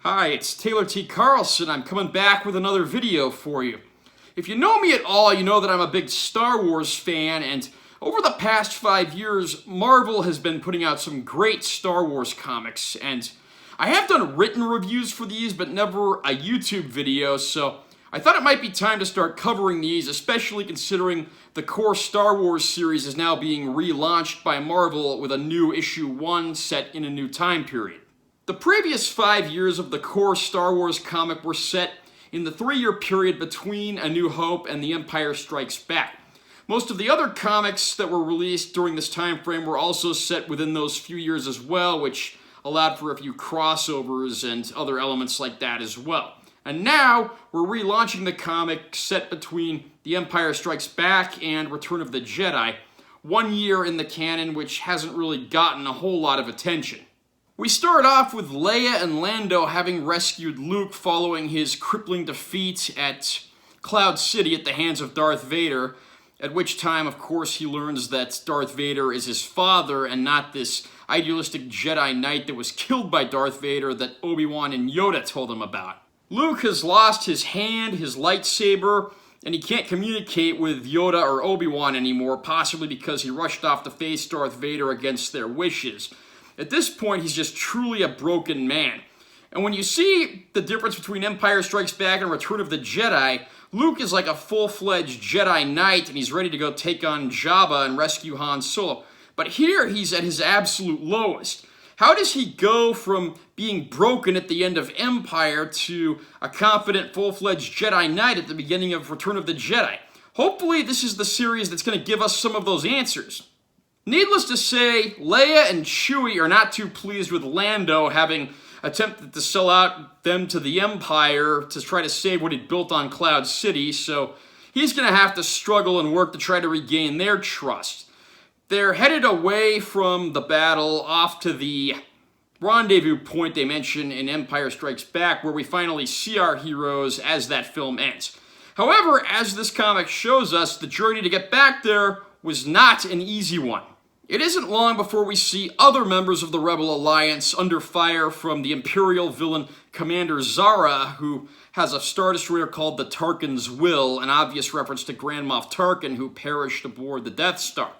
Hi, it's Taylor T. Carlson. I'm coming back with another video for you. If you know me at all, you know that I'm a big Star Wars fan, and over the past 5 years, Marvel has been putting out some great Star Wars comics, and I have done written reviews for these, but never a YouTube video, so I thought it might be time to start covering these, especially considering the core Star Wars series is now being relaunched by Marvel with a new issue 1 set in a new time period. The previous 5 years of the core Star Wars comic were set in the 3-year period between A New Hope and The Empire Strikes Back. Most of the other comics that were released during this time frame were also set within those few years as well, which allowed for a few crossovers and other elements like that as well. And now, we're relaunching the comic set between The Empire Strikes Back and Return of the Jedi, 1 year in the canon which hasn't really gotten a whole lot of attention. We start off with Leia and Lando having rescued Luke following his crippling defeat at Cloud City at the hands of Darth Vader, at which time, of course, he learns that Darth Vader is his father and not this idealistic Jedi Knight that was killed by Darth Vader that Obi-Wan and Yoda told him about. Luke has lost his hand, his lightsaber, and he can't communicate with Yoda or Obi-Wan anymore, possibly because he rushed off to face Darth Vader against their wishes. At this point, he's just truly a broken man. And when you see the difference between Empire Strikes Back and Return of the Jedi, Luke is like a full-fledged Jedi Knight, and he's ready to go take on Jabba and rescue Han Solo. But here, he's at his absolute lowest. How does he go from being broken at the end of Empire to a confident, full-fledged Jedi Knight at the beginning of Return of the Jedi? Hopefully, this is the series that's going to give us some of those answers. Needless to say, Leia and Chewie are not too pleased with Lando having attempted to sell out them to the Empire to try to save what he'd built on Cloud City, so he's going to have to struggle and work to try to regain their trust. They're headed away from the battle off to the rendezvous point they mention in Empire Strikes Back, where we finally see our heroes as that film ends. However, as this comic shows us, the journey to get back there was not an easy one. It isn't long before we see other members of the Rebel Alliance under fire from the Imperial villain Commander Zara, who has a Star Destroyer called the Tarkin's Will, an obvious reference to Grand Moff Tarkin, who perished aboard the Death Star.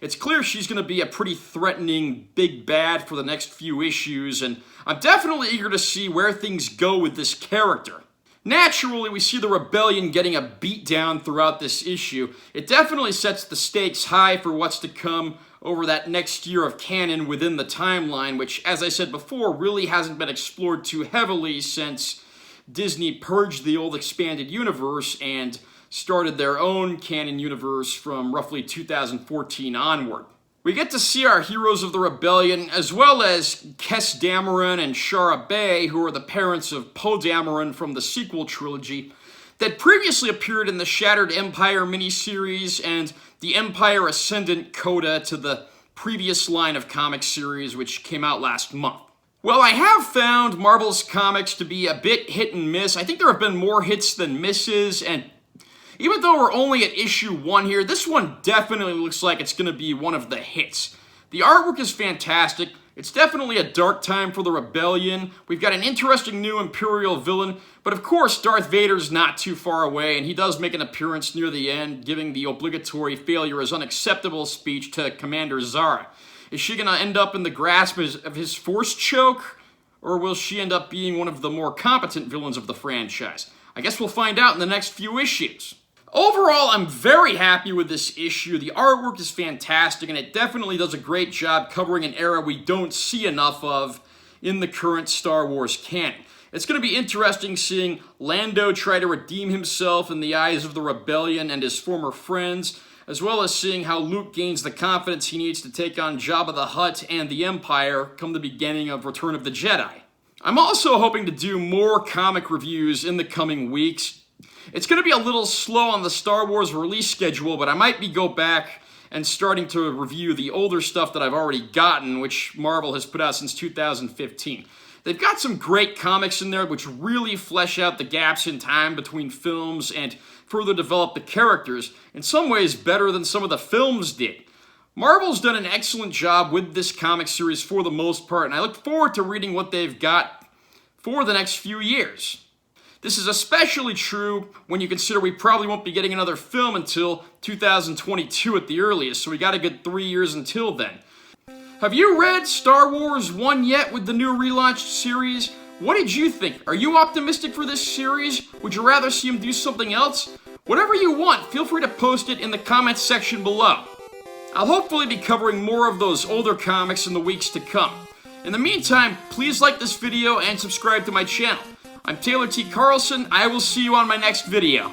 It's clear she's going to be a pretty threatening big bad for the next few issues, and I'm definitely eager to see where things go with this character. Naturally, we see the rebellion getting a beatdown throughout this issue. It definitely sets the stakes high for what's to come over that next year of canon within the timeline, which, as I said before, really hasn't been explored too heavily since Disney purged the old expanded universe and started their own canon universe from roughly 2014 onward. We get to see our heroes of the rebellion, as well as Kes Dameron and Shara Bay, who are the parents of Poe Dameron from the sequel trilogy, that previously appeared in the Shattered Empire miniseries and the Empire Ascendant coda to the previous line of comic series, which came out last month. Well, I have found Marvel's comics to be a bit hit and miss. I think there have been more hits than misses, and even though we're only at issue 1 here, this one definitely looks like it's going to be one of the hits. The artwork is fantastic. It's definitely a dark time for the rebellion. We've got an interesting new Imperial villain, but of course Darth Vader's not too far away, and he does make an appearance near the end, giving the obligatory failure is unacceptable speech to Commander Zara. Is she going to end up in the grasp of his force choke, or will she end up being one of the more competent villains of the franchise? I guess we'll find out in the next few issues. Overall, I'm very happy with this issue. The artwork is fantastic, and it definitely does a great job covering an era we don't see enough of in the current Star Wars canon. It's going to be interesting seeing Lando try to redeem himself in the eyes of the rebellion and his former friends, as well as seeing how Luke gains the confidence he needs to take on Jabba the Hutt and the Empire come the beginning of Return of the Jedi. I'm also hoping to do more comic reviews in the coming weeks. It's going to be a little slow on the Star Wars release schedule, but I might go back and starting to review the older stuff that I've already gotten, which Marvel has put out since 2015. They've got some great comics in there which really flesh out the gaps in time between films and further develop the characters, in some ways better than some of the films did. Marvel's done an excellent job with this comic series for the most part, and I look forward to reading what they've got for the next few years. This is especially true when you consider we probably won't be getting another film until 2022 at the earliest, so we got a good 3 years until then. Have you read Star Wars 1 yet with the new relaunched series? What did you think? Are you optimistic for this series? Would you rather see him do something else? Whatever you want, feel free to post it in the comments section below. I'll hopefully be covering more of those older comics in the weeks to come. In the meantime, please like this video and subscribe to my channel. I'm Taylor T. Carlson. I will see you on my next video.